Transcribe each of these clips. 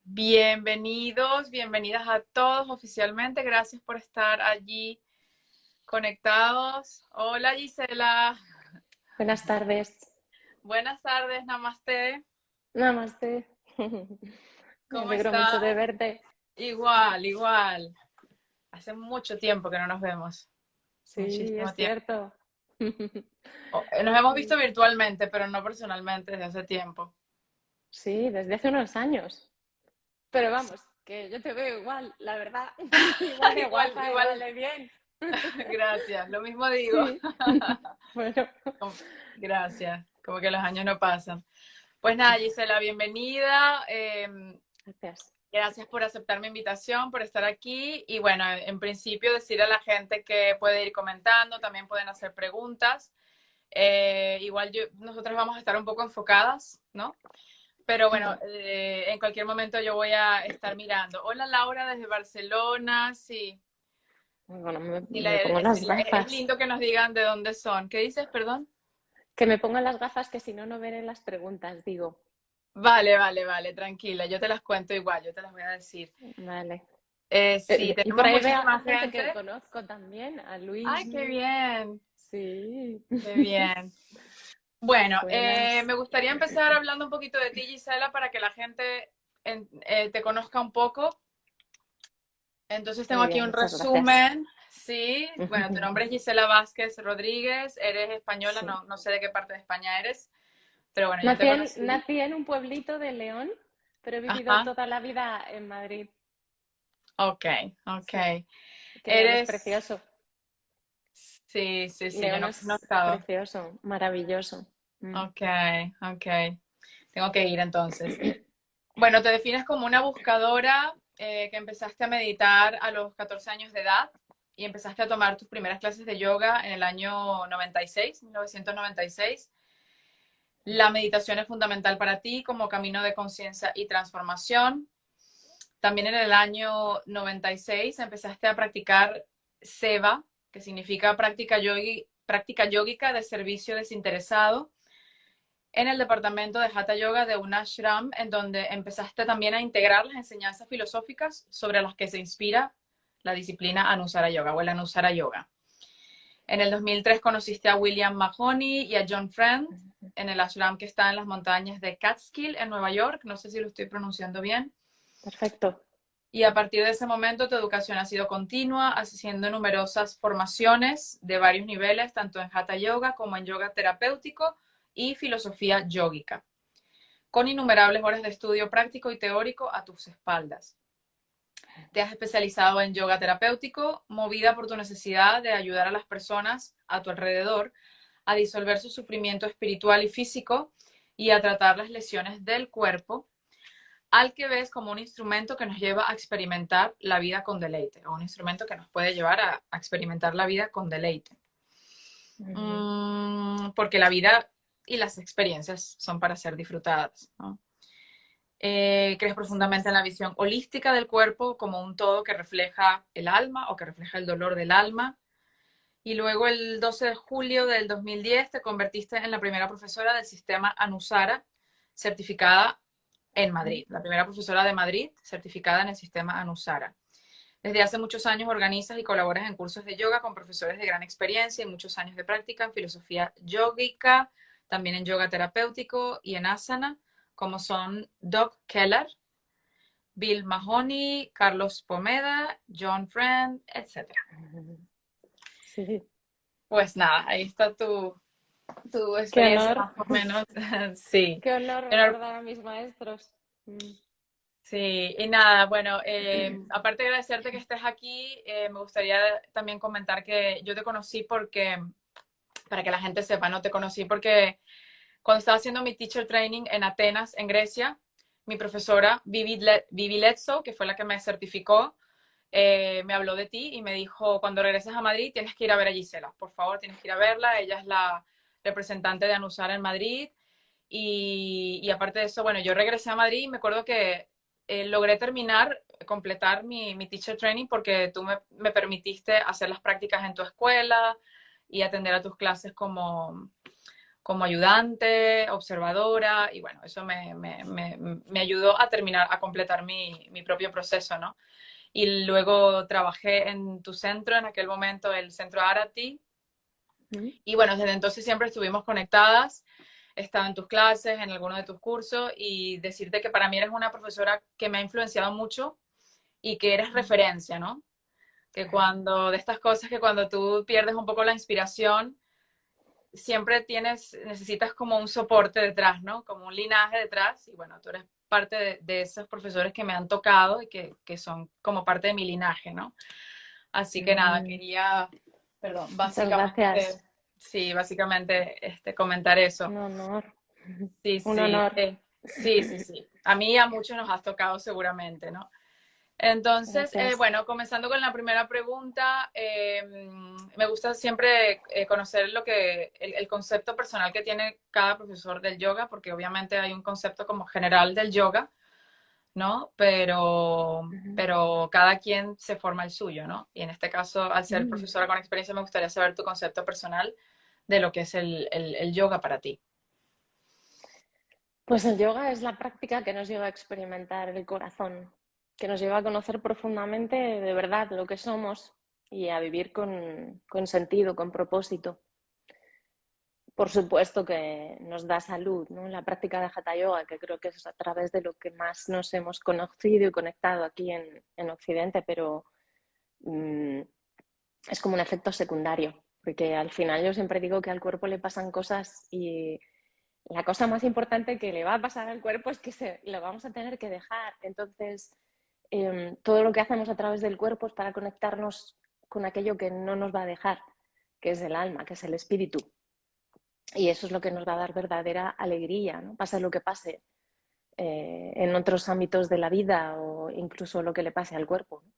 Bienvenidos, bienvenidas a todos oficialmente. Gracias por estar allí conectados. Hola Gisela, Buenas tardes. buenas tardes, namaste. Namaste. Me ¿Cómo alegro mucho estás? de verte. Igual, igual. Hace mucho tiempo que no nos vemos. Sí, Muchísimo es tiempo. cierto. Nos hemos visto virtualmente, pero no personalmente desde hace tiempo. Sí, desde hace unos años. Pero vamos, que yo te veo igual, la verdad. Igual de Igual, guapa, igual igual. de bien. Gracias. Lo mismo digo. Sí. Bueno, Gracias. Como que los años no pasan. Pues nada, Gisela, bienvenida. gracias. Gracias por aceptar mi invitación, por estar aquí. Y bueno, en principio decir a la gente que puede ir comentando, también pueden hacer preguntas. Igual nosotros vamos a estar un poco enfocadas, ¿no? Pero bueno, Ujú. en cualquier momento yo voy a estar mirando. Hola Laura desde Barcelona, sí. Bueno, Sí, me pongo las es gafas. lindo que nos digan de dónde son. ¿Qué dices, perdón? Que me pongo las gafas que si no, no veré las preguntas, digo. Vale, vale, vale, tranquila. Yo te las cuento igual, yo te las voy a decir. Vale. Sí, Y por tenemos ahí veo a muchísima gente que gente. conozco también, a Ay, qué Luismi. bien, Sí. qué bien. Bueno, Buenas. me gustaría empezar hablando un poquito de ti, Gisela, para que la gente te conozca un poco. Entonces tengo Muy aquí bien, un muchas gracias. resumen. Sí, bueno, tu nombre es Gisela Vázquez Rodríguez, eres española, Sí. no sé de qué parte de España eres, pero bueno, yo te Nací en, conocí. nací en un pueblito de León, pero he vivido Ajá, toda la vida en Madrid. ok, ok. Sí, que León es Eres, precioso. sí, sí, sí, yo León no he es estado. precioso, maravilloso. Ok, ok. Tengo que ir entonces. Bueno, te defines como una buscadora que empezaste a meditar a los 14 años de edad y empezaste a tomar tus primeras clases de yoga en el año 96, 1996. La meditación es fundamental para ti como camino de conciencia y transformación. También en el año 96 empezaste a practicar Seva, que significa práctica yógica de servicio desinteresado en el departamento de Hatha Yoga de un ashram, en donde empezaste también a integrar las enseñanzas filosóficas sobre las que se inspira la disciplina Anusara Yoga o el Anusara Yoga. En el 2003 conociste a William Mahoney y a John Friend en el ashram que está en las montañas de Catskill en Nueva York. No sé si lo estoy pronunciando bien. Perfecto. Y a partir de ese momento tu educación ha sido continua, haciendo numerosas formaciones de varios niveles, tanto en Hatha Yoga como en yoga terapéutico y filosofía yógica, con innumerables horas de estudio práctico y teórico a tus espaldas. Te has especializado en yoga terapéutico, movida por tu necesidad de ayudar a las personas a tu alrededor a disolver su sufrimiento espiritual y físico y a tratar las lesiones del cuerpo, al que ves como un instrumento que nos lleva a experimentar la vida con deleite, o un instrumento que nos puede llevar a experimentar la vida con deleite. Porque la vida y las experiencias son para ser disfrutadas, ¿no? Crees Así profundamente en es. la visión holística del cuerpo como un todo que refleja el alma o que refleja el dolor del alma. Y luego el 12 de julio del 2010 te convertiste en la primera profesora del sistema Anusara, certificada en Madrid. La primera profesora de Madrid certificada en el sistema Anusara. Desde hace muchos años organizas y colaboras en cursos de yoga con profesores de gran experiencia y muchos años de práctica en filosofía yógica, también en yoga terapéutico y en asana, como son Doc Keller, Bill Mahoney, Carlos Pomeda, John Friend, etc. Sí, Pues nada, ahí está tu qué experiencia honor, más o menos. Sí. qué honor Pero, recordar a mis maestros. sí, y nada, bueno, aparte de agradecerte que estés aquí, me gustaría también comentar que yo te conocí porque, para que la gente sepa, ¿no? Te conocí porque cuando estaba haciendo mi teacher training en Atenas, en Grecia, mi profesora Vivi Letso, que fue la que me certificó, me habló de ti y me dijo, cuando regreses a Madrid tienes que ir a ver a Gisela, por favor, tienes que ir a verla, ella es la representante de Anusara en Madrid y aparte de eso, bueno, yo regresé a Madrid y me acuerdo que logré completar mi teacher training porque tú me permitiste hacer las prácticas en tu escuela y atender a tus clases como ayudante, observadora, y bueno, eso me ayudó a terminar, a completar mi propio proceso, ¿no? Y luego trabajé en tu centro, en aquel momento el Centro Arati, Mm. y bueno, desde entonces siempre estuvimos conectadas, estaba en tus clases, en alguno de tus cursos, y decirte que para mí eres una profesora que me ha influenciado mucho y que eres referencia, ¿no? Que cuando, de estas cosas que cuando tú pierdes un poco la inspiración, siempre necesitas como un soporte detrás, ¿no? Como un linaje detrás, y bueno, tú eres parte de esos profesores que me han tocado y que son como parte de mi linaje, ¿no? Así que nada, Mm. quería, perdón, Muchas gracias. básicamente, sí, básicamente comentar eso. Un honor. Sí, Un sí, honor. sí. A mí y a muchos nos has tocado seguramente, ¿no? Entonces, Gracias. bueno, comenzando con la primera pregunta, me gusta siempre conocer el concepto personal que tiene cada profesor del yoga, porque obviamente hay un concepto como general del yoga, ¿no? Pero cada quien se forma el suyo, ¿no? Y en este caso, al ser Mm. profesora con experiencia, me gustaría saber tu concepto personal de lo que es el yoga para ti. Pues el yoga es la práctica que nos lleva a experimentar el corazón, que nos lleva a conocer profundamente de verdad lo que somos y a vivir con sentido, con propósito. Por supuesto que nos da salud, ¿no? La práctica de Hatha Yoga, que creo que es a través de lo que más nos hemos conocido y conectado aquí en Occidente, pero es como un efecto secundario, porque al final yo siempre digo que al cuerpo le pasan cosas y la cosa más importante que le va a pasar al cuerpo es que lo vamos a tener que dejar. Entonces, todo lo que hacemos a través del cuerpo es para conectarnos con aquello que no nos va a dejar, que es el alma, que es el espíritu. Y eso es lo que nos va a dar verdadera alegría, ¿no? Pase lo que pase en otros ámbitos de la vida o incluso lo que le pase al cuerpo, ¿no?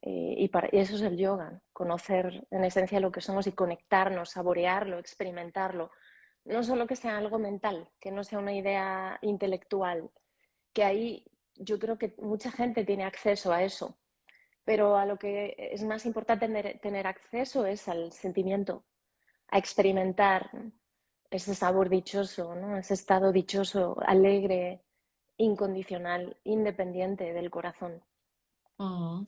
Y eso es el yoga, ¿no? Conocer en esencia lo que somos y conectarnos, saborearlo, experimentarlo. No solo que sea algo mental, que no sea una idea intelectual, que ahí yo creo que mucha gente tiene acceso a eso, pero a lo que es más importante tener acceso es al sentimiento, a experimentar, ¿no? Ese sabor dichoso, ¿no? Ese estado dichoso, alegre, incondicional, independiente del corazón. Mm.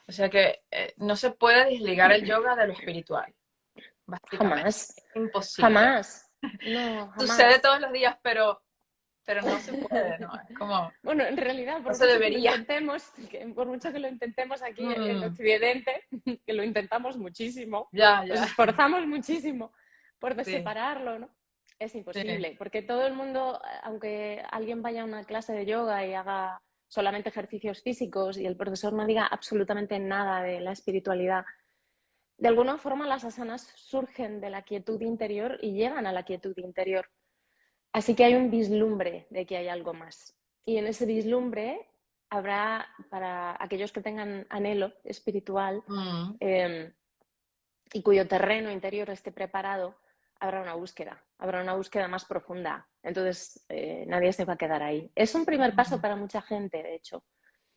O sea que no se puede desligar el yoga de lo espiritual, básicamente. Jamás, Es imposible. jamás, no, Sucede jamás. todos los días, pero no se puede, ¿no? Es como, Bueno, en realidad, no se debería. por mucho que lo intentemos aquí en Mm, Occidente, que lo intentamos muchísimo, ya, nos ya. esforzamos muchísimo por Sí, separarlo, ¿no? Es sí. imposible, porque todo el mundo, aunque alguien vaya a una clase de yoga y haga solamente ejercicios físicos y el profesor no diga absolutamente nada de la espiritualidad, de alguna forma las asanas surgen de la quietud interior y llegan a la quietud interior. Así que hay un vislumbre de que hay algo más. Y en ese vislumbre habrá, para aquellos que tengan anhelo espiritual Mm, eh, y cuyo terreno interior esté preparado, habrá una búsqueda más profunda. Entonces, nadie se va a quedar ahí. Es un primer paso mm, para mucha gente, de hecho.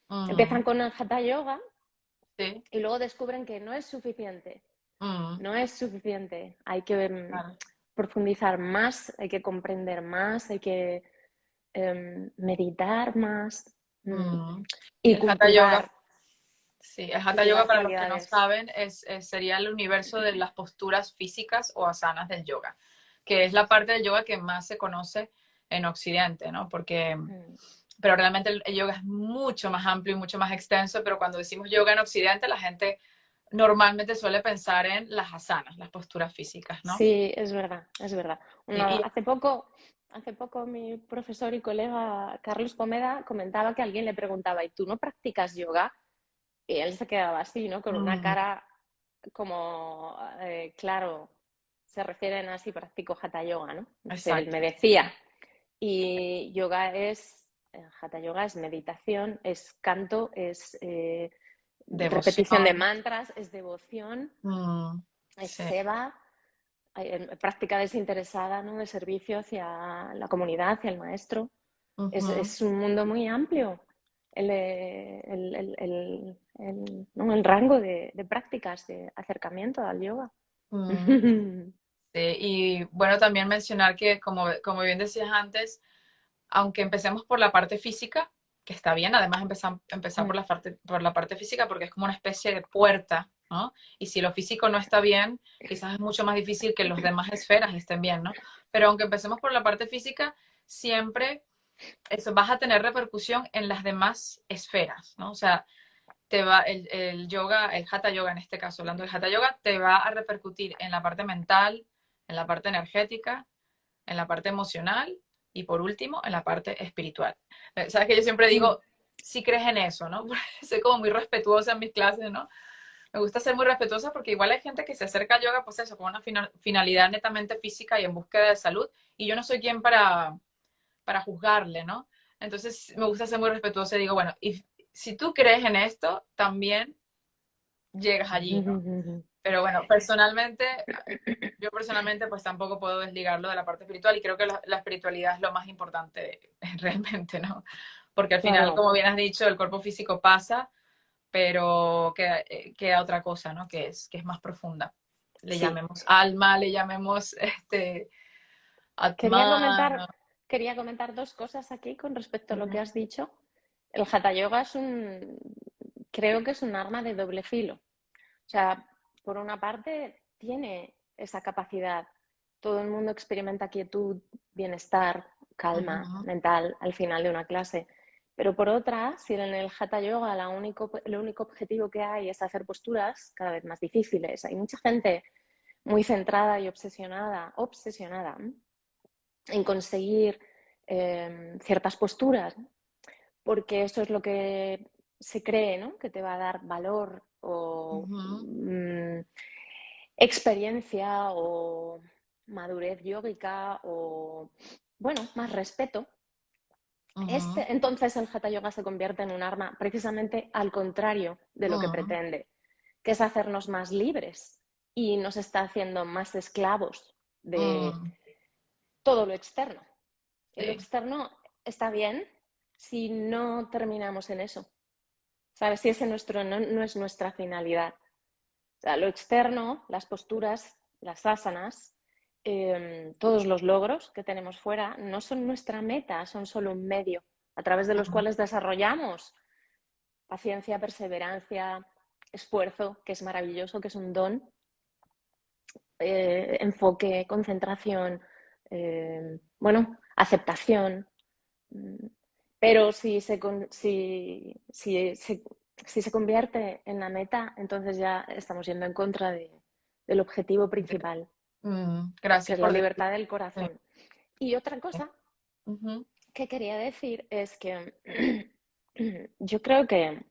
mm, Empiezan con el Hatha Yoga sí. y luego descubren que no es suficiente. Mm, No es suficiente. Hay que claro. profundizar más, hay que comprender más, hay que meditar más Mm. Y y el Hatha Yoga, cultivar, sí, el Hatha Yoga, cultivar para los que no cualidades. saben, sería el universo de las posturas físicas o asanas del yoga, que es la parte del yoga que más se conoce en Occidente, ¿no? Porque Mm. pero realmente el yoga es mucho más amplio y mucho más extenso, pero cuando decimos yoga en Occidente, la gente normalmente suele pensar en las asanas, las posturas físicas, ¿no? Sí, es verdad, es verdad. Y, Hace poco mi profesor y colega Carlos Pomeda comentaba que alguien le preguntaba, ¿y tú no practicas yoga? Y él se quedaba así, ¿no? Con una mm, cara como, claro, se refieren a si practico hatha yoga, ¿no? Entonces él me exacto, decía, y hatha yoga es meditación, es canto, es repetición de devoción, mantras, es devoción, mm, es sí, seva, práctica desinteresada, ¿no? De servicio hacia la comunidad, hacia el maestro. ujú, Es un mundo muy amplio ¿no? El rango de prácticas de acercamiento al yoga. mm. Y bueno, también mencionar que, como bien decías antes, aunque empecemos por la parte física, que está bien, además empezar Mm. por la parte física porque es como una especie de puerta, ¿no? Y si lo físico no está bien, quizás es mucho más difícil que los demás esferas estén bien, ¿no? Pero aunque empecemos por la parte física, siempre eso vas a tener repercusión en las demás esferas, ¿no? O sea, el yoga, el hatha yoga en este caso, hablando del hatha yoga, te va a repercutir en la parte mental, en la parte energética, en la parte emocional y por último en la parte espiritual. Sabes que yo siempre Mm. digo, si crees en eso, ¿no? Soy como muy respetuosa en mis clases, ¿no? Me gusta ser muy respetuosa porque igual hay gente que se acerca al yoga, pues eso, con una finalidad netamente física y en búsqueda de salud, y yo no soy quien para juzgarle, ¿no? Entonces me gusta ser muy respetuosa y digo, bueno, y si tú crees en esto, también llegas allí, ¿no? Pero bueno, yo personalmente pues tampoco puedo desligarlo de la parte espiritual y creo que la espiritualidad es lo más importante realmente, ¿no? Porque al final, Claro, como bien has dicho, el cuerpo físico pasa, pero queda otra cosa, ¿no? Que es más profunda. Le sí. llamemos alma, le llamemos Quería atma. comentar, quería comentar dos cosas aquí con respecto a lo Ujú, que has dicho. El hatha yoga creo que es un arma de doble filo. O sea, por una parte tiene esa capacidad. Todo el mundo experimenta quietud, bienestar, calma ujú, mental al final de una clase. Pero por otra, si en el hatha yoga el único objetivo que hay es hacer posturas cada vez más difíciles, hay mucha gente muy centrada y obsesionada en conseguir ciertas posturas, ¿no? Porque eso es lo que se cree, ¿no? Que te va a dar valor o ujú, experiencia o madurez yógica o, bueno, más respeto. ujú, Entonces el hatha yoga se convierte en un arma precisamente al contrario de lo que ujú, pretende, que es hacernos más libres y nos está haciendo más esclavos de ujú. todo lo externo. Y lo Sí. externo está bien si no terminamos en eso. ¿Sabes? Si ese no es nuestra finalidad. O sea, lo externo, las posturas, las asanas, todos los logros que tenemos fuera, no son nuestra meta, son solo un medio a través de los Ujú, cuales desarrollamos paciencia, perseverancia, esfuerzo, que es maravilloso, que es un don, enfoque, concentración, bueno, aceptación. Pero si se convierte en la meta, entonces ya estamos yendo en contra del objetivo principal, que Gracias es la por decir. libertad del Sí. corazón. Y otra cosa Ujú, que quería decir es que yo creo que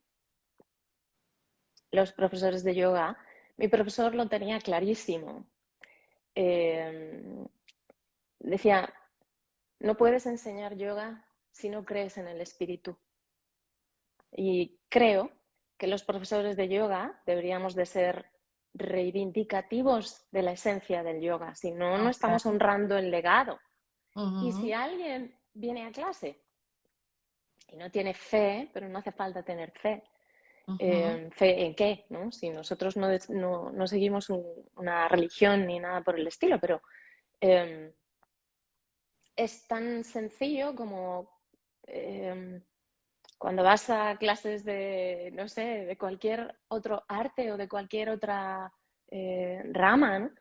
los profesores de yoga, mi profesor lo tenía clarísimo. Eh, Decía, no puedes enseñar yoga si no crees en el espíritu. Y creo que los profesores de yoga deberíamos de ser reivindicativos de la esencia del yoga, si no, no estamos ok. honrando el legado. Y si Ujú, alguien viene a clase y no tiene fe, pero no hace falta tener fe, ujú, ¿fe en qué? ¿No? Si nosotros no seguimos una religión ni nada por el estilo, pero eh, es tan sencillo como cuando vas a clases de, no sé, de cualquier otro arte o de cualquier otra rama, ¿no?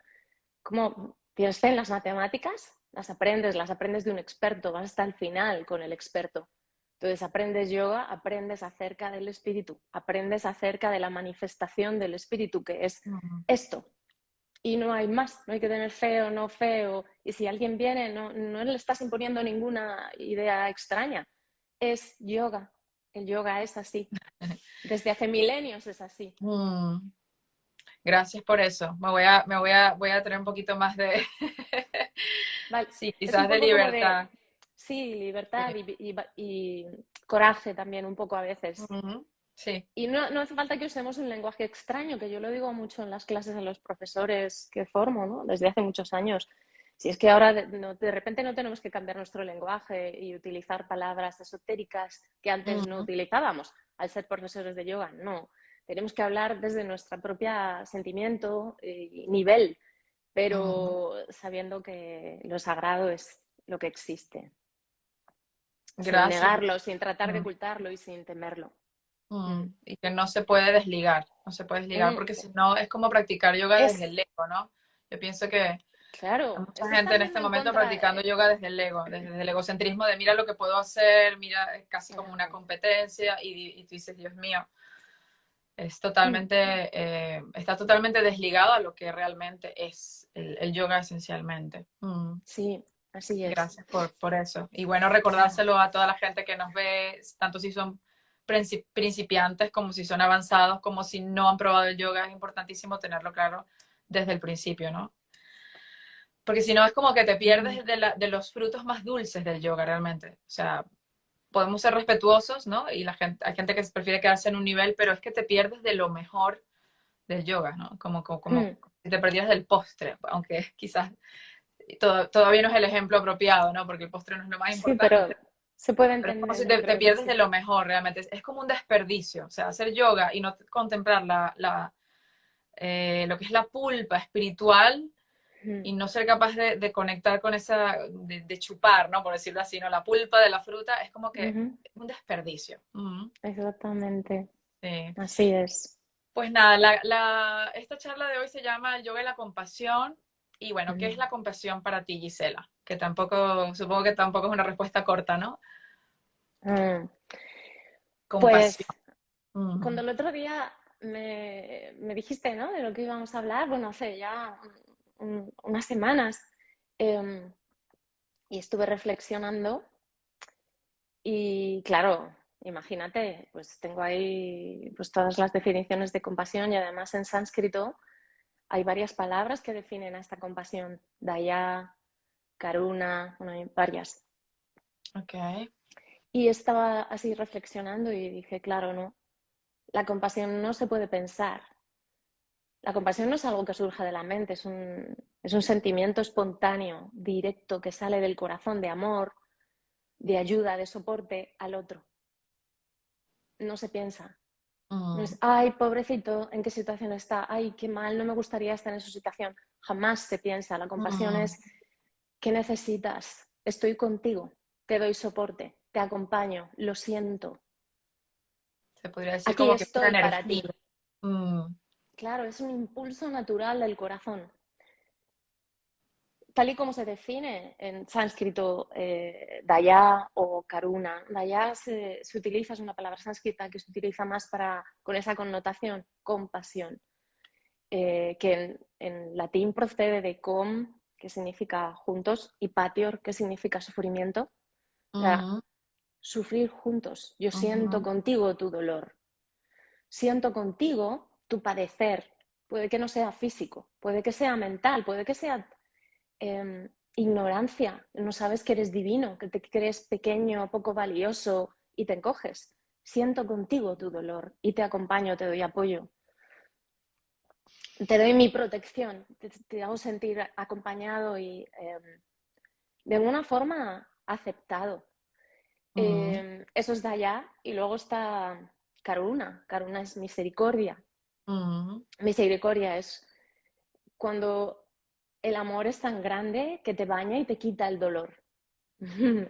Como tienes fe en las matemáticas, las aprendes de un experto, vas hasta el final con el experto. Entonces aprendes yoga, aprendes acerca del espíritu, aprendes acerca de la manifestación del espíritu, que es ujú. esto. Y no hay más, no hay que tener fe o no fe. Y si alguien viene, no le estás imponiendo ninguna idea extraña. Es yoga. El yoga es así. Desde hace milenios es así. Mm, Gracias por eso. Voy a tener un poquito más de, Vale. sí, Es un quizás de poco como de, libertad. sí, libertad Sí. y coraje también un poco a veces. Ujú, sí. Y no hace falta que usemos un lenguaje extraño, que yo lo digo mucho en las clases a los profesores que formo, ¿no? Desde hace muchos años. Si es que ahora de repente no tenemos que cambiar nuestro lenguaje y utilizar palabras esotéricas que antes no Ujú, utilizábamos al ser profesores de yoga, no. Tenemos que hablar desde nuestro propio sentimiento y nivel. Mm, pero sabiendo que lo sagrado es lo que existe, sin gracias. negarlo, sin tratar de Mm, ocultarlo y sin temerlo. Mm. y que no se puede desligar, no se puede desligar, Mm. porque si no es como practicar yoga desde Es, el ego, ¿no? Yo pienso que hay claro, mucha es gente estar en yendo este en momento contra. practicando yoga desde el ego, desde el egocentrismo de mira lo que puedo hacer, mira, es casi como una Claro. competencia y tú dices, Dios mío, es Mm. totalmente, está totalmente desligado a lo que realmente es el yoga esencialmente. Sí, así es. Gracias por eso. Y bueno, Claro. recordárselo a toda la gente que nos ve, tanto si son principiantes como si son avanzados, como si no han probado el yoga, es importantísimo tenerlo claro desde el principio, ¿no? Porque si no es como que te Mm. pierdes de los frutos más dulces del yoga realmente. O sea, podemos ser respetuosos, ¿no? Y la gente, hay gente que prefiere quedarse en un nivel, pero es que te pierdes de lo mejor del yoga, ¿no? Como Mm. si te perdieras del postre, aunque quizás todavía no es el ejemplo apropiado, ¿no? Porque el postre no es lo más Sí, pero importante, se puede pero es como si entender, yo te creo que pierdes de sí. lo mejor realmente. Es como un desperdicio, o sea, hacer yoga y no contemplar lo que es la pulpa espiritual Mm. y no ser capaz de conectar con esa, de chupar, ¿no? Por decirlo así, ¿no? La pulpa de la fruta es como que Ujú. es un desperdicio. Exactamente. Sí. Así es. Pues nada, esta charla de hoy se llama El yoga y la compasión. Y bueno, ¿qué es Mm. la compasión para ti, Gisela? Que tampoco, supongo que tampoco es una respuesta corta, ¿no? Mm. Compasión. Pues cuando Ujú. el otro día me dijiste, ¿no? De lo que íbamos a hablar, bueno, hace ya unas semanas, em, y estuve reflexionando y claro, imagínate, pues tengo ahí pues todas las definiciones de compasión y además en sánscrito hay varias palabras que definen a esta compasión, daya, karuna, bueno, hay varias. Ok. Y estaba así reflexionando y dije, claro, no, la compasión no se puede pensar. La compasión no es algo que surja de la mente, es un sentimiento espontáneo, directo, que sale del corazón, de amor, de ayuda, de soporte al otro. No se piensa. No Mm, es, ay, pobrecito, ¿en qué situación está? Ay, qué mal, no me gustaría estar en su situación. Jamás se piensa. La compasión mm. es, ¿qué necesitas? Estoy contigo, te doy soporte, te acompaño, lo siento. Se podría decir Aquí como que es una estoy para energía. ti. Mm, Claro, es un impulso natural del corazón. Tal y como se define en sánscrito daya o karuna. Daya se utiliza, es una palabra sánscrita que se utiliza más para, con esa connotación, compasión, que en latín procede de com, que significa juntos, y patior, que significa sufrimiento. O sea, mm, sufrir juntos. Yo siento ujú. contigo tu dolor. Siento contigo tu padecer. Puede que no sea físico, puede que sea mental, puede que sea ignorancia, no sabes que eres divino, que te crees pequeño, poco valioso y te encoges. Siento contigo tu dolor y te acompaño, te doy apoyo, te doy mi protección, te hago sentir acompañado y de alguna forma aceptado. Mm, Eso es Daya y luego está Karuna. Karuna es misericordia. mm. Misericordia es cuando el amor es tan grande que te baña y te quita el dolor.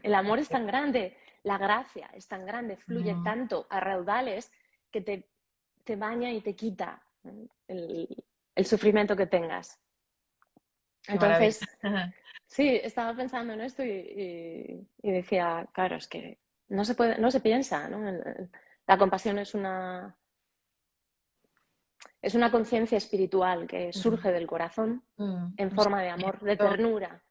El amor es tan grande, la gracia es tan grande, fluye Mm, tanto a raudales que te baña y te quita el sufrimiento que tengas. qué maravilla. Entonces, sí, estaba pensando en esto y decía, claro, es que no se puede, no se piensa, ¿no? La compasión es una conciencia espiritual que Mm, surge del corazón en un forma de amor, de sentimiento, ternura,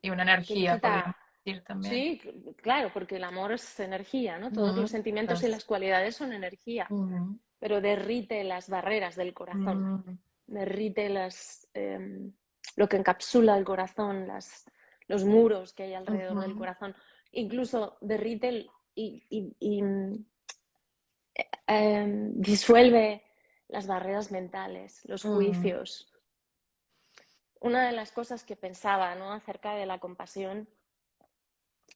y una que energía, podríamos quita. decir también. Sí, claro, porque el amor es energía, ¿no? Todos Mm, los sentimientos y pues, las cualidades son energía, mm, pero derrite las barreras del corazón, mm, derrite lo que encapsula el corazón, los muros que hay alrededor del ujú, corazón, incluso derrite disuelve las barreras mentales, los mm, juicios. Una de las cosas que pensaba, ¿no? Acerca de la compasión,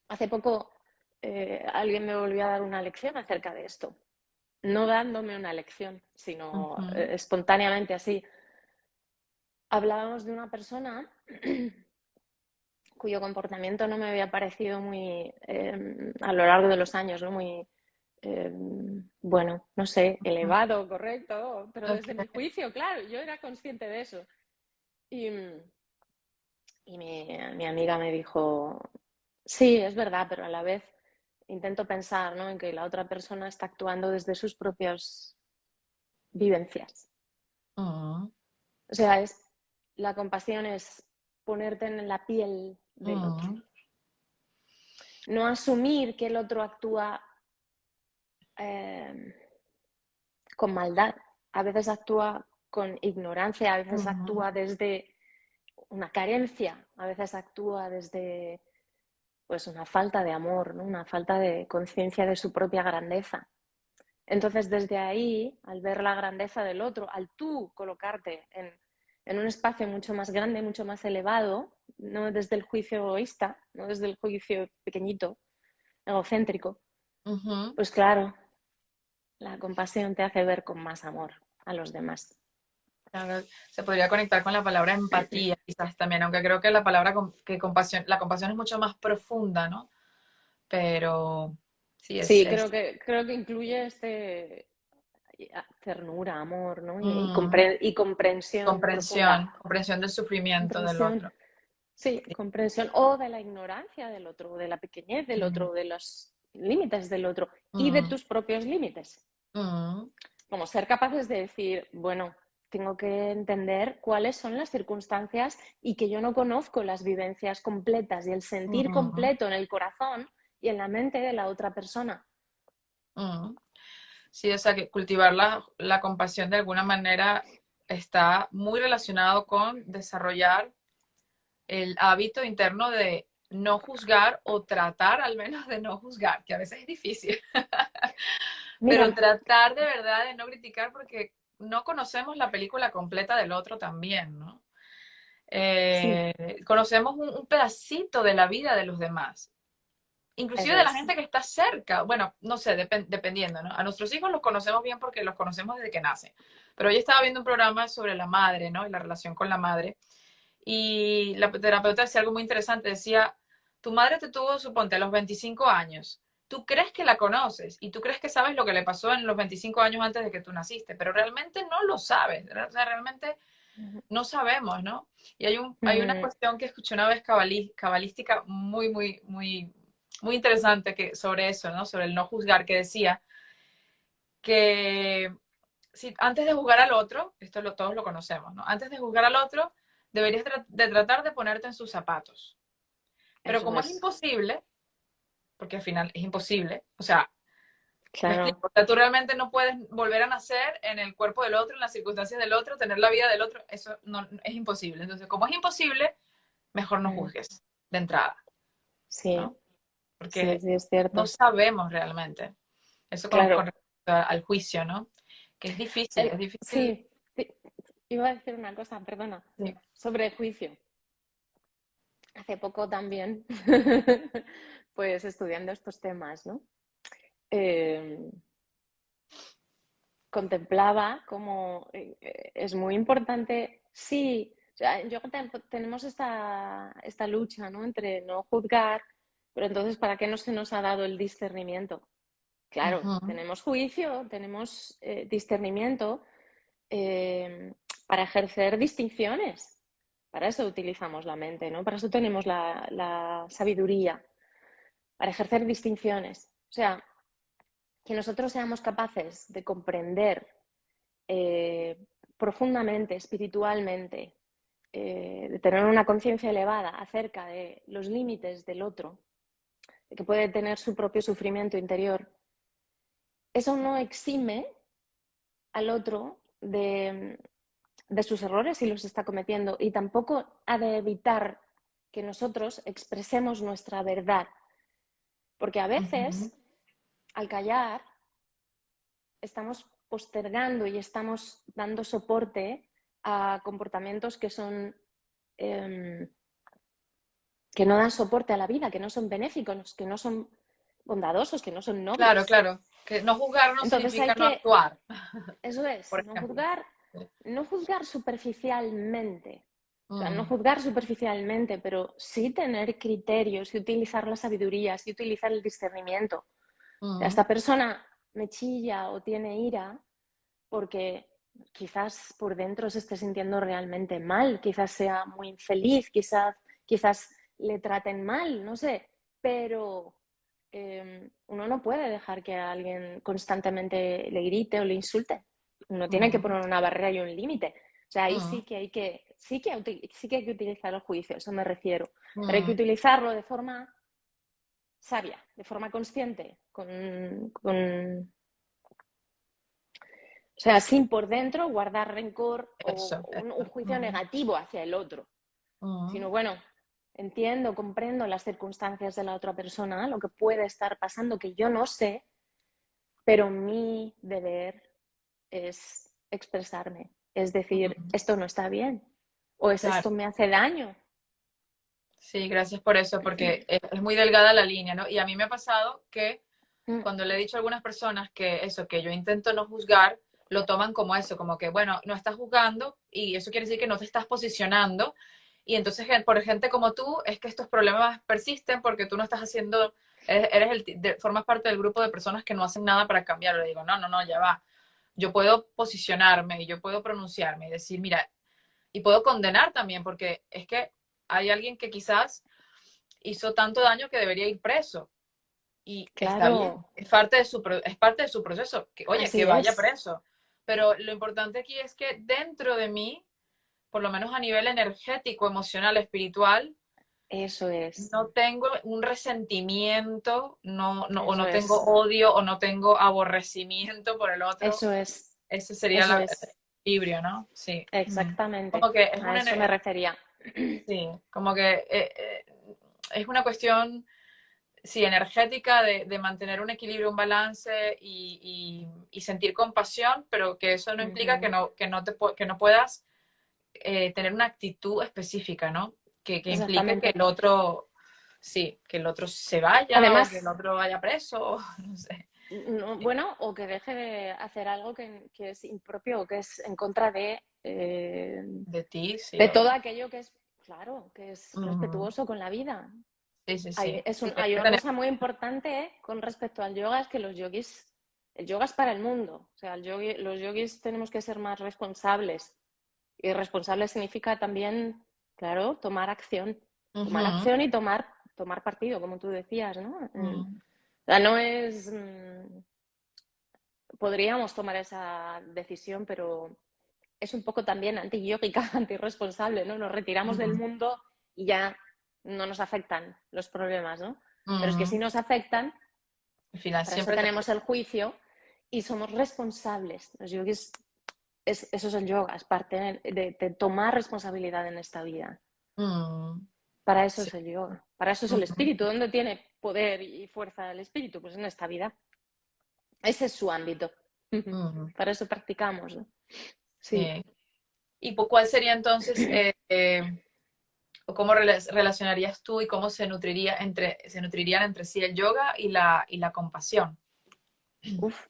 hace poco alguien me volvió a dar una lección acerca de esto, no dándome una lección, sino ujú, espontáneamente así. hablábamos de una persona cuyo comportamiento no me había parecido muy, a lo largo de los años, ¿no? Muy, bueno, no sé, elevado, correcto, pero desde Ok. mi juicio, claro, yo era consciente de eso. Y, y mi amiga me dijo, sí, es verdad, pero a la vez intento pensar, ¿no?, en que la otra persona está actuando desde sus propias vivencias. Mm, O sea, la compasión es ponerte en la piel del otro. mm, No asumir que el otro actúa eh, con maldad. A veces actúa con ignorancia, a veces mm, actúa desde una carencia, a veces actúa desde pues una falta de amor, ¿no? Una falta de conciencia de su propia grandeza. Entonces, desde ahí, al ver la grandeza del otro, al tú colocarte en un espacio mucho más grande, mucho más elevado, no desde el juicio egoísta, no desde el juicio pequeñito, egocéntrico, ujú. pues claro, la compasión te hace ver con más amor a los demás. Claro, se podría conectar con la palabra empatía, quizás también, aunque creo que la palabra que compasión, la compasión es mucho más profunda, ¿no? Pero sí, Sí, creo que incluye ternura, amor, ¿no? mm, Y comprensión profunda. comprensión del sufrimiento del Comprensión, otro. sí, Sí. comprensión o de la ignorancia del otro, o de la pequeñez del Mm, otro, de los límites del otro y de mm, tus propios límites. mm, Como ser capaces de decir, bueno, tengo que entender cuáles son las circunstancias y que yo no conozco las vivencias completas y el sentir mm, completo en el corazón y en la mente de la otra persona. mm. Sí, o sea que cultivar la compasión de alguna manera está muy relacionado con desarrollar el hábito interno de no juzgar o tratar al menos de no juzgar, que a veces es difícil, pero Mira, tratar de verdad de no criticar porque no conocemos la película completa del otro también, ¿no? sí, Conocemos un pedacito de la vida de los demás, inclusive eso de la es. gente que está cerca, bueno, no sé, dependiendo, ¿no? A nuestros hijos los conocemos bien porque los conocemos desde que nacen, pero yo estaba viendo un programa sobre la madre, ¿no? Y la relación con la madre, y la terapeuta decía algo muy interesante, decía, tu madre te tuvo, suponte, a los 25 años, tú crees que la conoces y tú crees que sabes lo que le pasó en los 25 años antes de que tú naciste, pero realmente no lo sabes, o sea, realmente no sabemos, ¿no? Y hay una Mm, cuestión que escuché una vez cabalística muy, muy, muy, muy interesante que, sobre eso, ¿no? Sobre el no juzgar, que decía que si, antes de juzgar al otro, todos lo conocemos, ¿no? Antes de juzgar al otro, deberías de tratar de ponerte en sus zapatos. Pero eso como es es, imposible, porque al final es imposible, o sea, me claro. explico, o sea, tú realmente no puedes volver a nacer en el cuerpo del otro, en las circunstancias del otro, tener la vida del otro, eso no es imposible. Entonces, como es imposible, mejor no Mm, juzgues de entrada, sí, ¿no? sí, Porque sí, es no cierto. sabemos realmente. Eso con Claro, respecto al juicio, ¿no? Que es difícil, sí, sí, iba a decir una cosa, perdona, sí. sobre el juicio. Hace poco también, pues estudiando estos temas, ¿no? Eh, contemplaba como es muy importante, sí, o sea, tenemos esta lucha, ¿no?, entre no juzgar, pero entonces, ¿para qué no se nos ha dado el discernimiento? Claro, Ujú, tenemos juicio, tenemos discernimiento eh, para ejercer distinciones. Para eso utilizamos la mente, ¿no? Para eso tenemos la sabiduría, para ejercer distinciones. O sea, que nosotros seamos capaces de comprender profundamente, espiritualmente, de tener una conciencia elevada acerca de los límites del otro, de que puede tener su propio sufrimiento interior, eso no exime al otro de sus errores si los está cometiendo y tampoco ha de evitar que nosotros expresemos nuestra verdad, porque a ujú. veces al callar estamos postergando y estamos dando soporte a comportamientos que son que no dan soporte a la vida, que no son benéficos, que no son bondadosos, que no son Claro, nobles. claro. Que no juzgar no Entonces significa hay no que, actuar, eso es, por no ejemplo. juzgar, no juzgar superficialmente. O sea, no Mm, juzgar superficialmente, pero sí tener criterios y utilizar la sabiduría, sí utilizar el discernimiento. O sea, mm, esta persona me chilla o tiene ira porque quizás por dentro se esté sintiendo realmente mal, quizás sea muy infeliz, quizás le traten mal, no sé, pero uno no puede dejar que a alguien constantemente le grite o le insulte. Uno tiene que mm, poner una barrera y un límite. O sea, ahí mm, sí que hay que utilizar el juicio, a eso me refiero. Pero hay que mm. utilizarlo de forma sabia, de forma consciente, o sea, sin por dentro guardar rencor o Eso, un eso. juicio Mm, negativo hacia el otro, mm, sino bueno, entiendo, comprendo las circunstancias de la otra persona, lo que puede estar pasando que yo no sé, pero mi deber es expresarme, es decir, mm. esto no está bien o Claro. esto me hace daño. Sí, gracias por eso, porque es muy delgada la línea, ¿no? Y a mí me ha pasado que Mm, cuando le he dicho a algunas personas que eso, que yo intento no juzgar, lo toman como eso, como que, bueno, no estás juzgando y eso quiere decir que no te estás posicionando. Y entonces, por gente como tú, es que estos problemas persisten porque tú no estás haciendo, formas parte del grupo de personas que no hacen nada para cambiarlo. Le digo, no, no, no, ya va. Yo puedo posicionarme y yo puedo pronunciarme y decir, mira, y puedo condenar también, porque es que hay alguien que quizás hizo tanto daño que debería ir preso y está bien, claro, es parte de su proceso, que, oye, que así vaya es, preso. Pero lo importante aquí es que dentro de mí, por lo menos a nivel energético, emocional, espiritual, eso es, no tengo un resentimiento, o eso no tengo es, odio, o no tengo aborrecimiento por el otro. eso es, Ese sería eso el es, equilibrio, ¿no? Sí. exactamente, Como que es a una, eso me refería. sí, como que es una cuestión, sí, energética de mantener un equilibrio, un balance y sentir compasión, pero que eso no implica Ujú. que no puedas tener una actitud específica, ¿no? Que implique que Exactamente. el otro, sí, que el otro se vaya o que el Además, otro vaya preso, o no sé, bueno, o que deje de hacer algo que es impropio o que es en contra de ti, sí, de todo o... aquello que es, claro, que es Ujú. respetuoso con la vida. Sí, sí, Hay, sí. Sí, hay hay que una tener... cosa muy importante con respecto al yoga, es que el yoga es para el mundo. O sea, los yogis tenemos que ser más responsables. Y responsable significa también, claro, tomar Ujú, acción y tomar partido, como tú decías, ¿no? O ujú, sea, no es, podríamos tomar esa decisión, pero es un poco también anti-yógica, antirresponsable, ¿no? Nos retiramos del ujú, mundo y ya no nos afectan los problemas, ¿no? Pero es que si ujú. nos afectan, Al final para eso siempre te... tenemos el juicio y somos responsables. Los yogis, eso es el yoga, es parte de tomar responsabilidad en esta vida. Mm, Para eso sí. es el yoga, para eso es el Ujú, espíritu. ¿Dónde tiene poder y fuerza el espíritu? Pues en esta vida. Ese es su ámbito. ujú, Para eso practicamos, ¿no? Sí. sí. ¿Y cuál sería entonces, o cómo relacionarías tú y cómo se nutrirían entre sí el yoga y la compasión? Uf,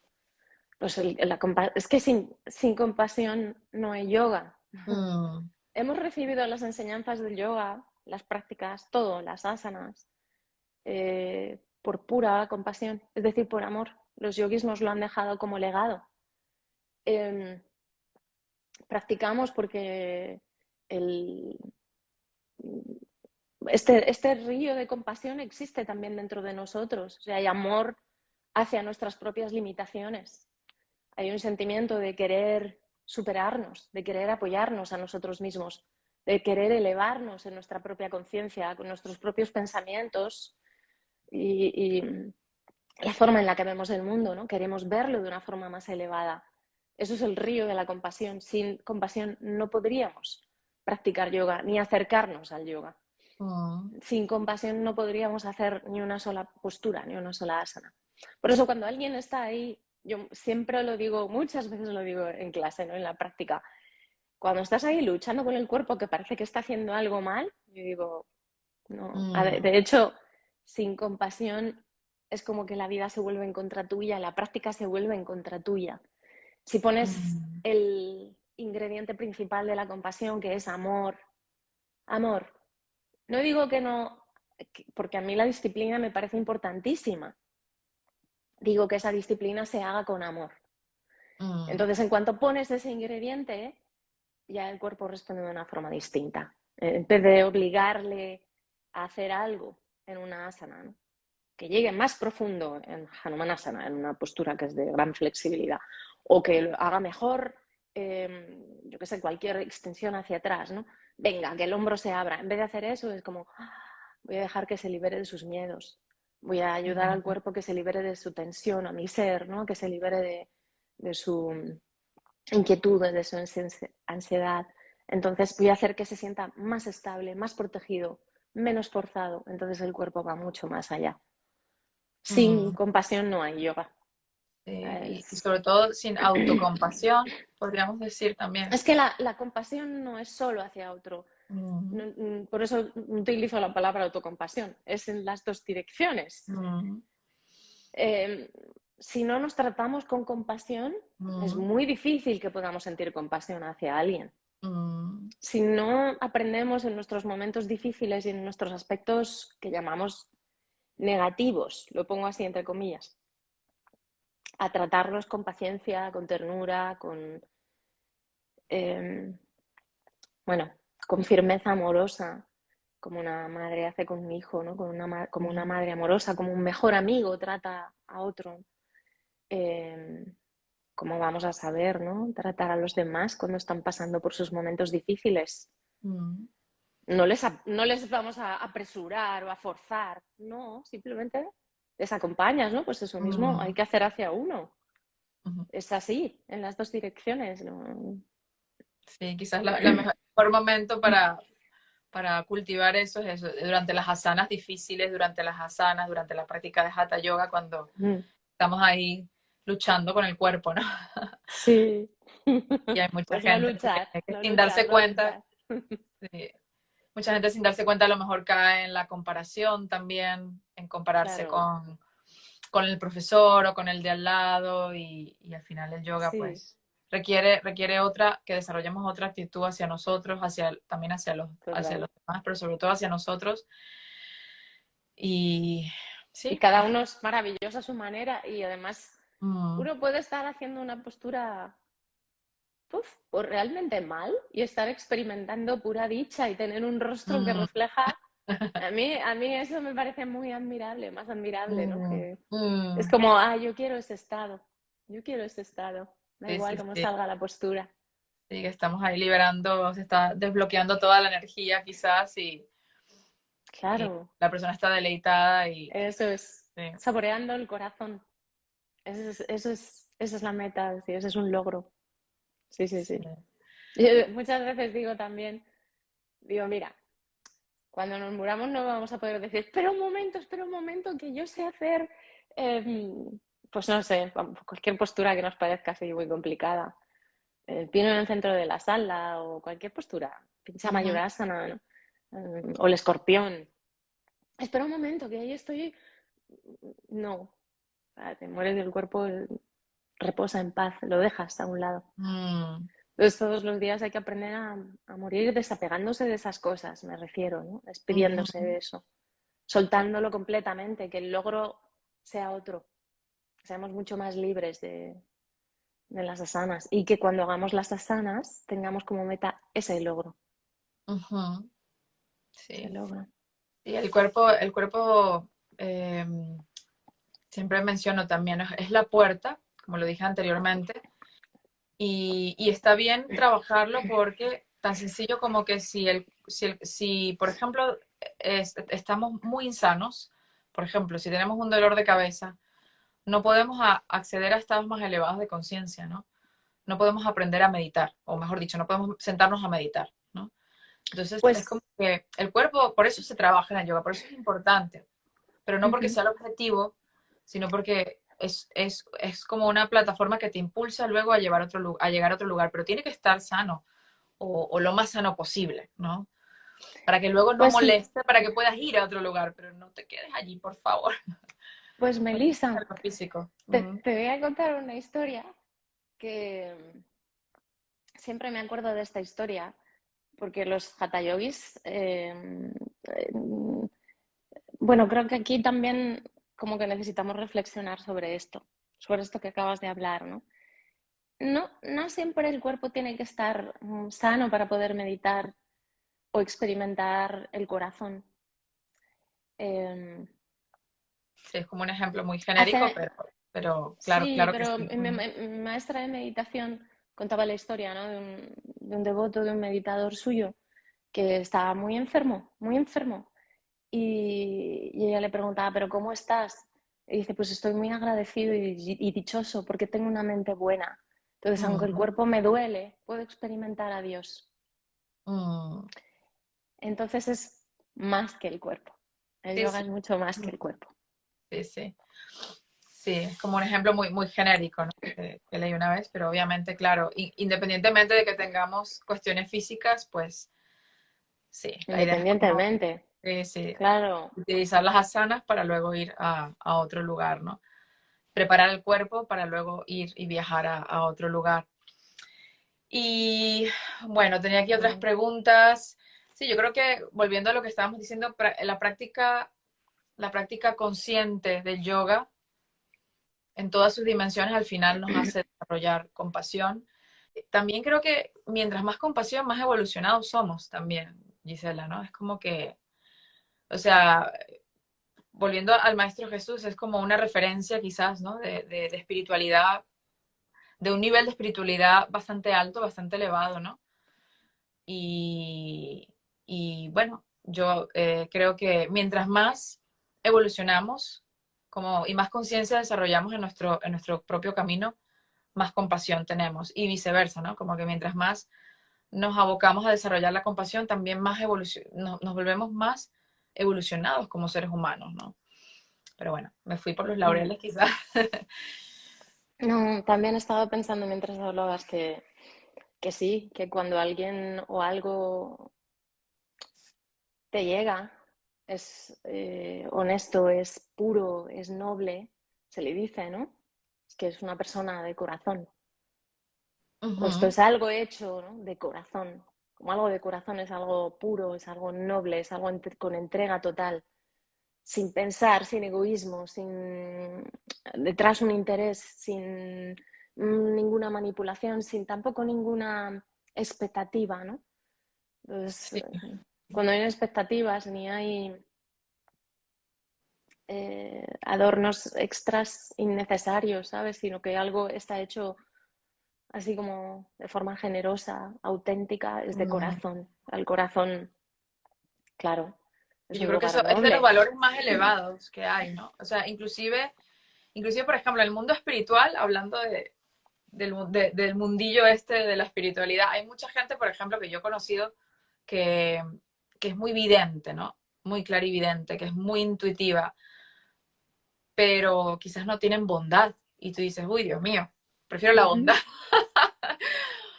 pues es que sin compasión no hay yoga. Mm, Hemos recibido las enseñanzas del yoga, las prácticas, todo, las asanas, por pura compasión, es decir, por amor. Los yogis nos lo han dejado como legado. Eh, practicamos porque el, este río de compasión existe también dentro de nosotros. O sea, hay amor hacia nuestras propias limitaciones. Hay un sentimiento de querer superarnos, de querer apoyarnos a nosotros mismos, de querer elevarnos en nuestra propia conciencia, con nuestros propios pensamientos y la forma en la que vemos el mundo, ¿no? Queremos verlo de una forma más elevada. Eso es el río de la compasión. Sin compasión no podríamos practicar yoga ni acercarnos al yoga. mm, Sin compasión no podríamos hacer ni una sola postura, ni una sola asana. Por eso cuando alguien está ahí, yo siempre lo digo, muchas veces lo digo en clase, ¿no? En la práctica, cuando estás ahí luchando con el cuerpo que parece que está haciendo algo mal, yo digo, no. mm, De hecho, sin compasión es como que la vida se vuelve en contra tuya, la práctica se vuelve en contra tuya. Si pones mm, ingrediente principal de la compasión, que es amor. Amor. No digo que no, porque a mí la disciplina me parece importantísima. Digo que esa disciplina se haga con amor. Entonces, en cuanto pones ese ingrediente, ya el cuerpo responde de una forma distinta. En vez de obligarle a hacer algo en una asana, ¿no? Que llegue más profundo en Hanumanasana, en una postura que es de gran flexibilidad, o que lo haga mejor, yo qué sé, cualquier extensión hacia atrás, ¿no? Venga, que el hombro se abra. En vez de hacer eso, es como, voy a dejar que se libere de sus miedos. Voy a ayudar al cuerpo que se libere de su tensión, a mi ser, ¿no? Que se libere de su inquietudes, de su ansiedad. Entonces voy a hacer que se sienta más estable, más protegido, menos forzado. Entonces el cuerpo va mucho más allá. Sin compasión no hay yoga. Y sobre todo sin autocompasión, podríamos decir también. Es que la compasión no es solo hacia otro. Por eso utilizo la palabra autocompasión. Es en las dos direcciones. Si no nos tratamos con compasión, es muy difícil que podamos sentir compasión hacia alguien. Si no aprendemos en nuestros momentos difíciles y en nuestros aspectos que llamamos negativos, lo pongo así entre comillas, a tratarlos con paciencia, con ternura, bueno, con firmeza amorosa, como una madre hace con un hijo, ¿no? Como una madre amorosa, como un mejor amigo trata a otro. ¿Cómo vamos a saber, ¿no? Tratar a los demás cuando están pasando por sus momentos difíciles? No les vamos a apresurar o a forzar, no, simplemente les acompañas, ¿no? Pues eso mismo hay que hacer hacia uno. Es así, en las dos direcciones, ¿no? Sí, quizás el mejor momento para cultivar eso es eso, durante las asanas difíciles, durante las asanas, durante la práctica de Hatha Yoga, cuando estamos ahí luchando con el cuerpo, ¿no? Sí. Y hay mucha Pues no gente luchar, que no sin luchar, darse no cuenta, luchar. sí, mucha gente sin darse cuenta a lo mejor cae en la comparación también, en compararse Claro, con el profesor o con el de al lado y al final el yoga sí, pues requiere que desarrollemos otra actitud hacia nosotros, también hacia total. los demás, pero sobre todo hacia nosotros. Y Y sí. cada uno es maravilloso a su manera y además Mm, uno puede estar haciendo una postura pues realmente mal y estar experimentando pura dicha y tener un rostro que mm, refleja. A mí eso me parece muy admirable, más admirable, ¿no? mm, Que es mm. como, yo quiero ese estado, yo quiero ese estado, da Sí, igual sí, cómo sí. salga la postura. Sí, que estamos ahí liberando, se está desbloqueando toda la energía quizás y Claro, la persona está deleitada y eso es, sí, saboreando el corazón. Esa es la meta, sí, ese es un logro. Sí, sí, sí. sí. Yo muchas veces digo también, digo, mira, cuando nos muramos no vamos a poder decir, espera un momento, que yo sé hacer, pues no sé, cualquier postura que nos parezca así muy complicada. El pino en el centro de la sala o cualquier postura, pincha Ujú. mayurasana, ¿no? O el escorpión. Espera un momento, que ahí estoy. No, te mueres del cuerpo, reposa en paz, lo dejas a un lado. Mm, Entonces todos los días hay que aprender a morir desapegándose de esas cosas, me refiero, ¿no? Despidiéndose ujú. de eso, soltándolo completamente, que el logro sea otro, que seamos mucho más libres de las asanas y que cuando hagamos las asanas tengamos como meta ese logro, Ujú. ese Sí. logro. Y el cuerpo eh, siempre menciono también, es la puerta, como lo dije anteriormente, y está bien trabajarlo porque tan sencillo como que si por ejemplo, estamos muy insanos, por ejemplo, si tenemos un dolor de cabeza, no podemos acceder a estados más elevados de conciencia, ¿no? No podemos aprender a meditar, o mejor dicho, no podemos sentarnos a meditar, ¿no? Entonces, es como Pues que el cuerpo, por eso se trabaja en el yoga, por eso es importante, pero no porque sea el objetivo, sino porque es como una plataforma que te impulsa luego a llegar a otro lugar, pero tiene que estar sano o lo más sano posible, ¿no? Para que luego no Pues, moleste, para que puedas ir a otro lugar, pero no te quedes allí, por favor. pues No tiene que Melissa, ser lo físico. te voy a contar una historia que, siempre me acuerdo de esta historia porque los hatha yogis, bueno, creo que aquí también como que necesitamos reflexionar sobre esto que acabas de hablar, ¿no? No, no siempre el cuerpo tiene que estar sano para poder meditar o experimentar el corazón. Eh, Sí, es como un ejemplo muy genérico, hace, pero claro, sí, claro que pero sí. mi maestra de meditación contaba la historia, ¿no? De un devoto, de un meditador suyo, que estaba muy enfermo, muy enfermo. Y ella le preguntaba, ¿pero cómo estás? Y dice, pues estoy muy agradecido y dichoso porque tengo una mente buena. Entonces, aunque el Mm, cuerpo me duele, puedo experimentar a Dios. mm. Entonces es más que el cuerpo. El Sí, yoga sí, es mucho más que el cuerpo. sí, sí. Sí, es como un ejemplo muy, muy genérico, ¿no? Que leí una vez, pero obviamente, claro, independientemente de que tengamos cuestiones físicas, pues sí, la idea es como, Independientemente, sí, claro. utilizar las asanas para luego ir a otro lugar, ¿no? Preparar el cuerpo para luego ir y viajar a otro lugar. Y bueno, tenía aquí otras Mm, preguntas. Sí, yo creo que volviendo a lo que estábamos diciendo, la práctica consciente del yoga en todas sus dimensiones al final nos hace desarrollar compasión. También creo que mientras más compasión, más evolucionados somos también, Gisela, ¿no? Es como que, o sea, volviendo al Maestro Jesús, es como una referencia quizás, ¿no? De espiritualidad, de un nivel de espiritualidad bastante alto, bastante elevado, ¿no? Y, y bueno, yo creo que mientras más evolucionamos como, y más conciencia desarrollamos en nuestro propio camino, más compasión tenemos y viceversa, ¿no? Como que mientras más nos abocamos a desarrollar la compasión, también más nos volvemos más evolucionados como seres humanos, ¿no? Pero bueno, me fui por los mm. laureles quizás. No, también he estado pensando mientras hablabas que sí, que cuando alguien o algo te llega, es honesto, es puro, es noble, se le dice, ¿no? Es que es una persona de corazón. O esto Ujú. es algo hecho, ¿no? De corazón. Como algo de corazón es algo puro, es algo noble, es algo con entrega total, sin pensar, sin egoísmo, sin detrás un interés, sin ninguna manipulación, sin tampoco ninguna expectativa, ¿no? Entonces, Sí. cuando hay expectativas ni hay adornos extras innecesarios, ¿sabes? Sino que algo está hecho así como de forma generosa, auténtica, es de Mm. corazón. Al corazón, claro, es Y yo un creo que lugar eso es de los noble. valores más elevados que hay, ¿no? O sea, inclusive, por ejemplo, en el mundo espiritual, hablando del mundillo este de la espiritualidad, hay mucha gente, por ejemplo, que yo he conocido que, que es muy vidente, ¿no? Muy clarividente, que es muy intuitiva, pero quizás no tienen bondad. Y tú dices, uy, Dios mío, prefiero la Uh -huh. bondad,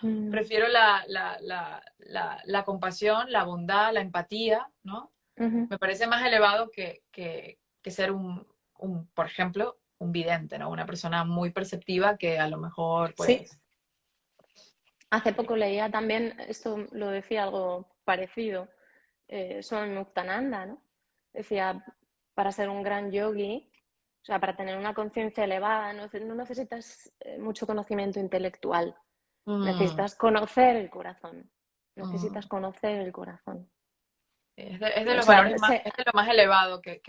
Mm, prefiero la compasión, la bondad, la empatía, ¿no? uh -huh. Me parece más elevado que ser por ejemplo, un vidente, ¿no? Una persona muy perceptiva que a lo mejor, Sí, pues, hace poco leía también, esto lo decía algo parecido, Swami Muktananda, ¿no? Decía, para ser un gran yogi, o sea, para tener una conciencia elevada, no necesitas mucho conocimiento intelectual, mm, necesitas conocer el corazón, necesitas mm, conocer el corazón. es de O los sea, valores más, es de lo más elevado que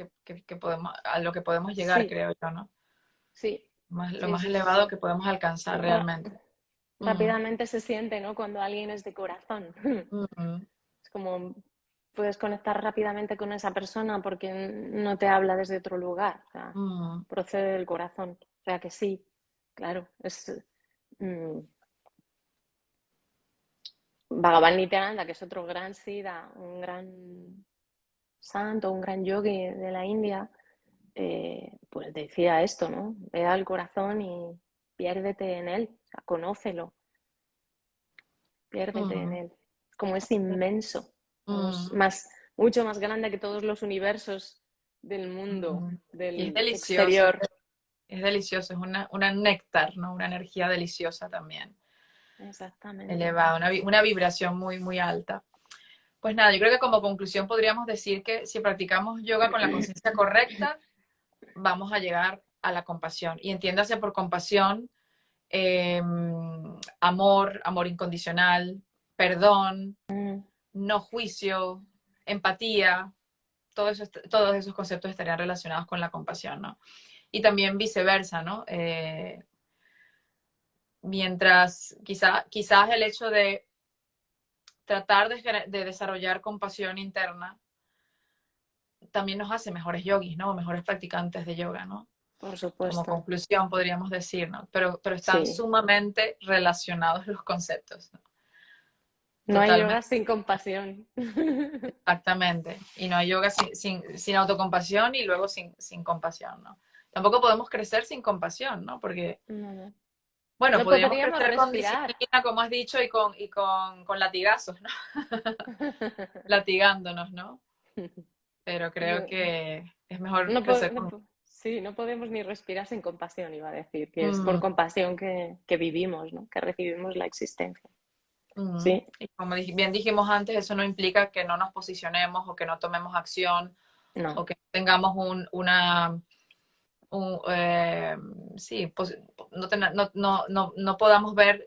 podemos, a lo que podemos llegar, sí, creo yo, ¿no? sí, Lo sí, más sí, sí, elevado sí. que podemos alcanzar Ra- realmente. Mm, rápidamente se siente, ¿no? Cuando alguien es de corazón. mm, Es como puedes conectar rápidamente con esa persona porque no te habla desde otro lugar, o sea, mm, procede del corazón. O sea que sí, claro, es mm, Bhagavan Nityananda, que es otro gran Siddha, un gran santo, un gran yogi de la India, pues decía esto, ¿no? Ve al corazón y piérdete en él, o sea, conócelo, piérdete en mm, él. Como es inmenso, vamos, mm, mucho más grande que todos los universos del mundo, mm. Y del exterior. es delicioso, es una néctar, ¿no? Una energía deliciosa también. Exactamente. elevada, una vibración muy, muy alta. Pues nada, yo creo que como conclusión podríamos decir que si practicamos yoga con la conciencia correcta, vamos a llegar a la compasión. Y entiéndase por compasión, eh, amor, amor incondicional, perdón, Mm, no juicio, empatía, todos esos conceptos estarían relacionados con la compasión, ¿no? Y también viceversa, ¿no? Mientras quizás el hecho de tratar de desarrollar compasión interna también nos hace mejores yogis, ¿no? Mejores practicantes de yoga, ¿no? por Como supuesto. conclusión podríamos decir, ¿no? Pero están Sí. sumamente relacionados los conceptos, ¿no? No hay yoga Totalmente, sin compasión. exactamente. Y no hay yoga sin autocompasión y luego sin compasión, ¿no? Tampoco podemos crecer sin compasión, ¿no? Porque, No, no. bueno, No podríamos podríamos crecer con respirar. disciplina, como has dicho, con latigazos, ¿no? Latigándonos, ¿no? Pero creo No, que es mejor crecer con... sí, no podemos ni respirar sin compasión, iba a decir, que es por Mm, compasión que vivimos, ¿no? Que recibimos la existencia. mm. Sí, Y como bien dijimos antes, eso no implica que no nos posicionemos o que no tomemos acción no, o que tengamos un, sí, no podamos ver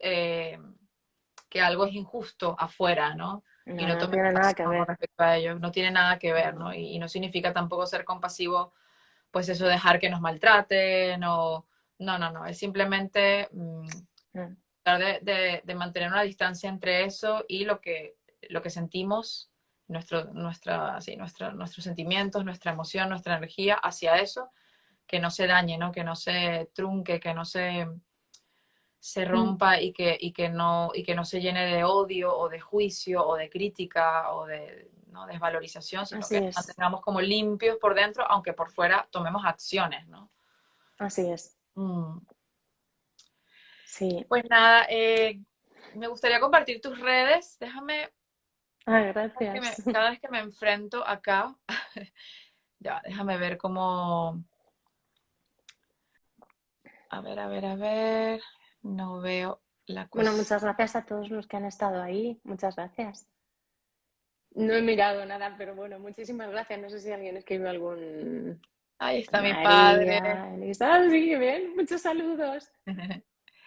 que algo es injusto afuera, ¿no? Y no, no no tomemos tiene nada que acción con ver. respecto a ello. No tiene nada que ver, ¿no? No, Y no significa tampoco ser compasivo, pues eso, dejar que nos maltraten o... No, no, no. Es simplemente no. tratar de mantener una distancia entre eso y lo que sentimos, nuestros sentimientos, nuestra emoción, nuestra energía hacia eso, que no se dañe, ¿no? Que no se trunque, que no se Mm, rompa y que no se llene de odio o de juicio o de crítica o de ¿no? desvalorización, sino así que es, mantengamos como limpios por dentro, aunque por fuera tomemos acciones, ¿no? así es. Mm. Sí. Pues nada, me gustaría compartir tus redes. Déjame, Ah, gracias. cada vez que me enfrento acá, ya, déjame ver cómo, a ver, no veo la Bueno, cuestión. muchas gracias a todos los que han estado ahí. Muchas gracias. No he mirado nada, pero bueno, muchísimas gracias. No sé si alguien escribió algún Ahí está mi padre. María, Elisa. Ah, sí, bien. Muchos saludos.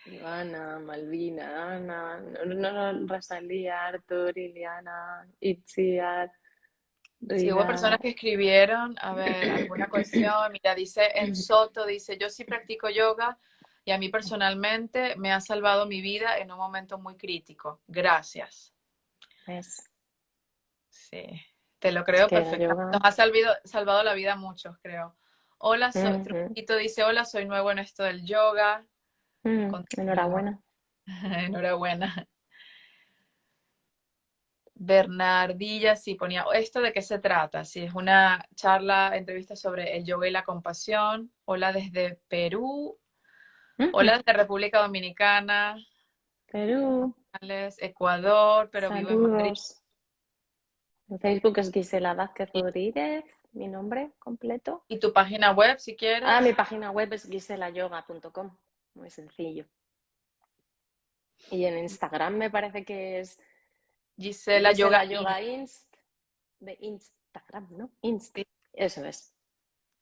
Ivana, Malvina, Ana, Rosalía, Artur, Iliana, Itziar, Sí, hubo personas Rida. que escribieron, a ver, alguna cuestión. Mira, dice en Soto, dice, yo sí practico yoga y a mí personalmente me ha salvado mi vida en un momento muy crítico. Gracias. ¿Ves? Sí, te lo Es creo que el perfectamente. Nos yoga. ha salvado la vida a muchos, creo. Hola, Ujú, Trujito dice, hola, soy nuevo en esto del yoga. Continúa. enhorabuena. Enhorabuena. Bernardilla, sí, ponía, ¿esto de qué se trata? Sí, es una charla, entrevista sobre el yoga y la compasión. Hola desde Perú. Ujú, Hola desde República Dominicana. Perú, Ecuador, pero vivo en Madrid. saludos. En Facebook es Gisela Vázquez Rodríguez, mi nombre completo. Y tu página web, si Ah, mi quieres. página web es giselayoga.com, muy sencillo. Y en Instagram me parece que es Gisela Yoga Gisela Yoga Inst, de Instagram, ¿no? Inst. Sí, Eso es,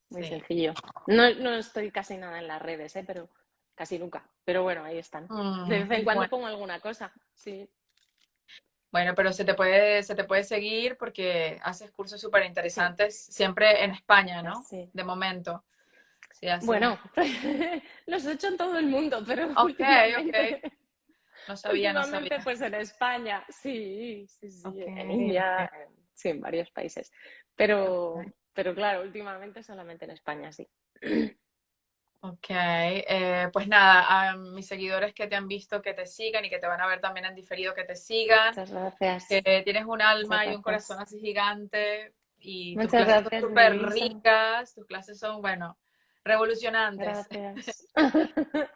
muy sí. sencillo. No, no estoy casi nada en las redes, pero casi nunca. Pero bueno, ahí están. De vez en cuando Bueno, pongo alguna cosa, sí. bueno, pero se te puede seguir porque haces cursos súper Sí, interesantes, siempre en España, ¿no? sí. De momento. Sí, haces. Bueno, los he hecho en todo el mundo, pero Ok, ok. últimamente, No sabía, no últimamente sabía. pues en España, sí, sí, sí, Ok, en India, ok. sí, en varios países. Ok. Pero claro, últimamente solamente en España, sí. Ok, pues nada, a mis seguidores que te han visto que te sigan y que te van a ver también en diferido que te sigan, Muchas gracias, que tienes un muchas alma y un corazón gracias. así gigante y tus Muchas clases son gracias, súper Melissa. ricas, tus clases son, bueno, revolucionantes. Gracias.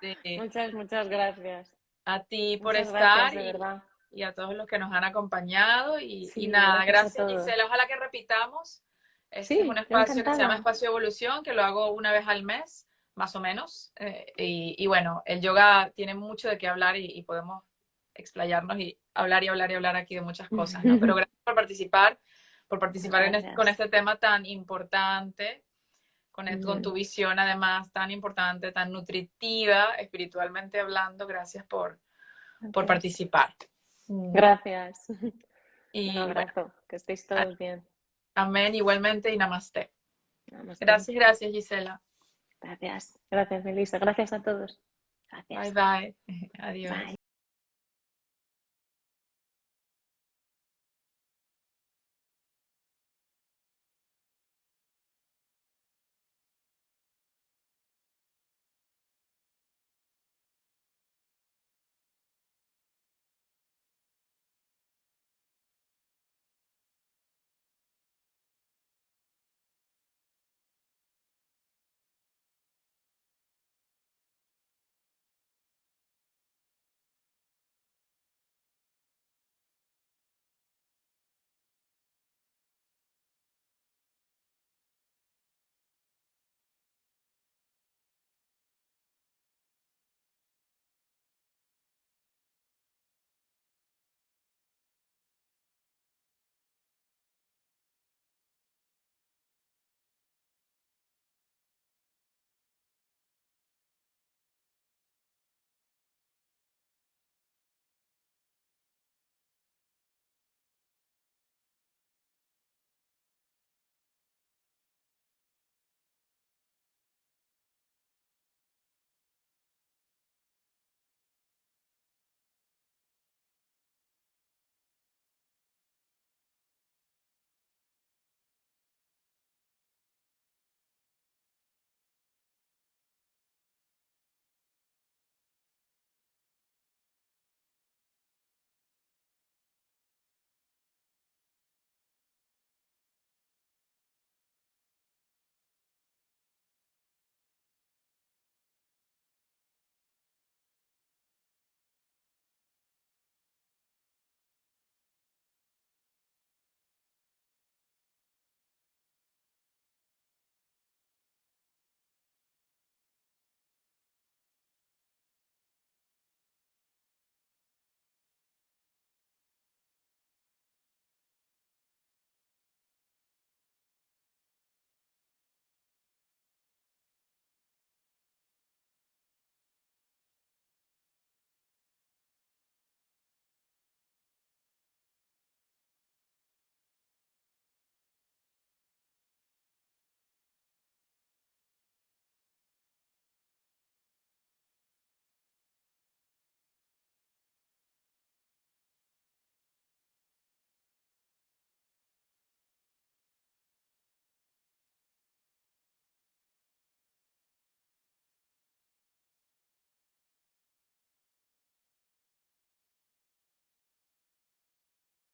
Sí. Muchas gracias. A ti por Muchas gracias, estar de verdad. y a todos los que nos han acompañado y Sí, nada, gracias a gracias todos. Gisela, ojalá que repitamos. Este es un Sí, yo espacio que se llama encantada. Espacio Evolución, que lo hago una vez al mes, más o menos. Y bueno, el yoga tiene mucho de qué hablar y podemos explayarnos y hablar y hablar y hablar aquí de muchas cosas, ¿no? Pero gracias por participar con este tema tan importante, con tu visión además tan importante, tan nutritiva, espiritualmente hablando. Gracias por participar. Gracias. Un Y bueno, abrazo, que estéis todos bien. amén igualmente y namaste. Namaste. Gracias, Gisela. Gracias, Melissa. Gracias a todos. Gracias. Bye, bye. Adiós. Bye.